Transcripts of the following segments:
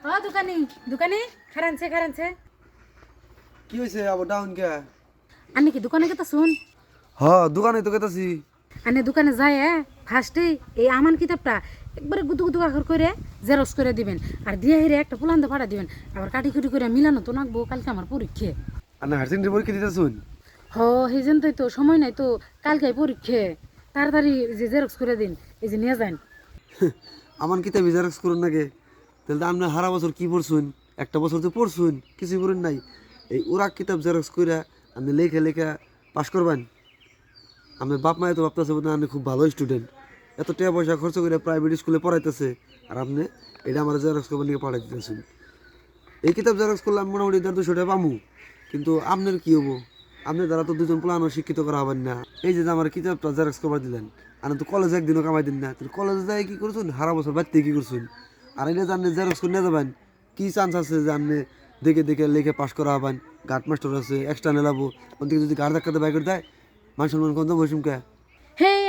ও দোকানি দোকানি খারানছে খারানছে কি হয়েছে আবার ডাউন কে? আনে কি দোকানে গেতা শুন দোকানে তো গেতাছি। আনে দোকানে যায় ফার্স্টে এই আমান কিতাবটা একবারে গুদু গুদু আখর করে জেরক্স করে দিবেন আর দিয়ে হেরে একটা পুলান পাঠা দিবেন আবার কাটি কুটি করে মিলানো তো নাকবো কালকে আমার পরীক্ষা। আর হায়ার সেকেন্ডারি পরীক্ষা দিতে শুন। সেই জন্যই তো সময় নাই তো কালকে পরীক্ষা তাড়াতাড়ি যে জেরক্স করে দিন এই যে নিয়ে যান। আমার কিতাব জেরক্স করুন নাকি? তাহলে তো আপনি হারা বছর কি পড়ছুন? একটা বছর তো পড়ছুন, কিছুই পড়েন নাই। এই ওরা কিতাব জেরক্স করে আপনি লেখা লেখা পাশ করবেন। আপনার বাপ মায়ে তো ভাবতেছে আপনি খুব ভালো স্টুডেন্ট, এত টাকা পয়সা খরচ করে প্রাইভেট স্কুলে পড়াইতেছে, আর আপনি এটা আমার জেরক্স করবার নিয়ে পড়াই দিতেছেন। এই কিতাব জেরক্স করলে আমি মোটামুটি 150 টাকা পামু, কিন্তু আপনার কি হবো? আপনার দ্বারা তো দুজন প্লানও শিক্ষিত করা হবেন না। এই যে আমার কিতাবটা জেরক্স করবার দিলেন, আর তো কলেজে একদিনও কামাই দিন না, কলেজে যাই কি করছেন? সারা বছর বাড়িতে কি করছেন? আর এটা জানলে জেরক্স করে নিয়ে যাবেন, কী চান্স আছে যে আপনি দেখে দেখে লিখে পাশ করা হবেন? গার্ড মাস্টার আছে, এক্সট্রা নেলাবো, ওর থেকে যদি গার্ড ধাক্কাতে বাইক করে দেয়, মান সম্মান কোন তো বসুম কে?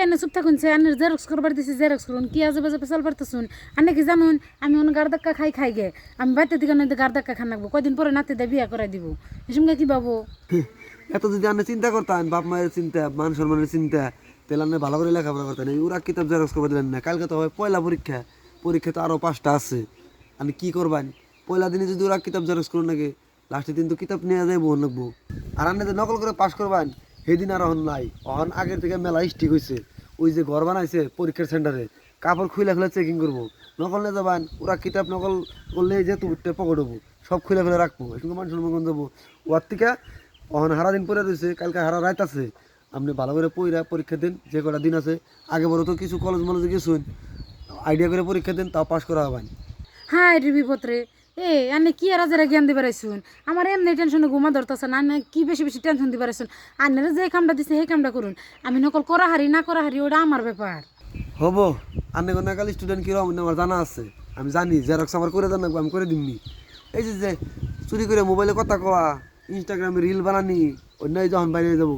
এনে চুপ থাকুন সে আনের জেরক্স করবার দিছি জেরক্স করুন কি আজে বাজে পেশাল পারতেছুন আনে কি জানুন আমি অন্য গার ধাক্কা খাই গে আমি বাইতে দিকে নয় গার ধাক্কা খান রাখবো কয়দিন পরে নাতে দিয়ে বিয়া করাই দিব এসঙ্গে কি পাবো। এত যদি আপনি চিন্তা করতেন, বাপ মায়ের চিন্তা, মান সম্মানের চিন্তা, তাহলে আপনি ভালো করে লেখাপড়া করতেন। এই ওরা কিতাব জেরক্স করে দিলেন না, কালকে তো হয় পয়লা পরীক্ষা, পরীক্ষা তো আরও 5টা আছে। আপনি কী করবেন? পয়লা দিনে যদি ওরা কিতাব জেরক্স করুন নাকি, লাস্টের দিন তো কিতাব নিয়ে যাই বহু লাগবো। আর আপনি যে নকল করে পাশ করবেন সেদিন আর অহন নাই, অহন আগের থেকে মেলা স্ট্রিক হয়েছে। ওই যে ঘর বানাইছে পরীক্ষার সেন্টারে, কাপড় খুলে খুলে চেকিং করবো। নকল নিয়ে যাবেন, ওরা কিতাব নকল করলে যেহেতু পকেট হবো, সব খুলে খুলে রাখবো, এসঙ্গে মান সম্মান যাবো। ওর থেকে অহন হারা দিন পরে রয়েছে, কালকে হারা রাত আছে। আপনি ভালো করে পরীক্ষা দিন, যে কটা দিন আছে। আগে বড় তো কিছু কলেজ মলেজে গেছুন, আইডিয়া করে পরীক্ষা দিন, তাও পাশ করা হবেন। হ্যাঁ রে বিপত্রে আনে কি আর আজেরা জ্ঞান দিবার আইসুন আমার এমনি টেনশনে ঘুমা ধরতেছে না কি বেশি বেশি টেনশন দিবার আইসুন আন্নারা যে কামটা দিছে সেই কামটা করুন আমি নকল করা হারি না করা হারি ওটা আমার ব্যাপার। হবো আপনি কোনো একাল স্টুডেন্ট কীরকম আমার জানা আছে, আমি জানি। জেরক্স আমার করে দেন, আমি করে দিমনি। এই যে যে চুরি করে মোবাইলে কথা কওয়া, ইনস্টাগ্রামে রিল বানানি, অন্যায় যখন বাইরে যাবো,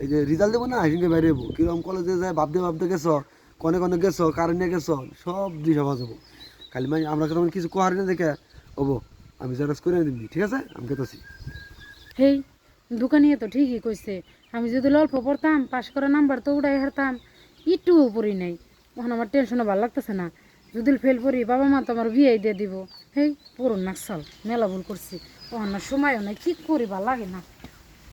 এই যে রেজাল্ট দেবো না, সেদিনকে বাইরে যাবো। কীরকম কলেজে যায় ভাবতে গেছো, কনে কনে গেছো, কারেন্টে গেছো, সব দিশা বাজাবো। খালি মানে আমরা কেমন কিছু কোহারি না দেখে হবো, আমি জেরক্স করে দিমনি, ঠিক আছে? আমি কেতাছি। হেই দোকানিয়ে তো ঠিকই কইছে আমি যদি অল্প পড়তাম পাশ করা নাম্বার তো উড়াই হারতাম একটুও পড়ি নাই ওখানে আমার টেনশনে ভালো লাগতেছে না যদি ফেল পড়ি বাবা মা তো আমার বিয়ে দিয়ে দিব পড়ুন না সাল মেলা ভুল করছি ওখানে সময়ও নাই কি করি ভালো লাগে না।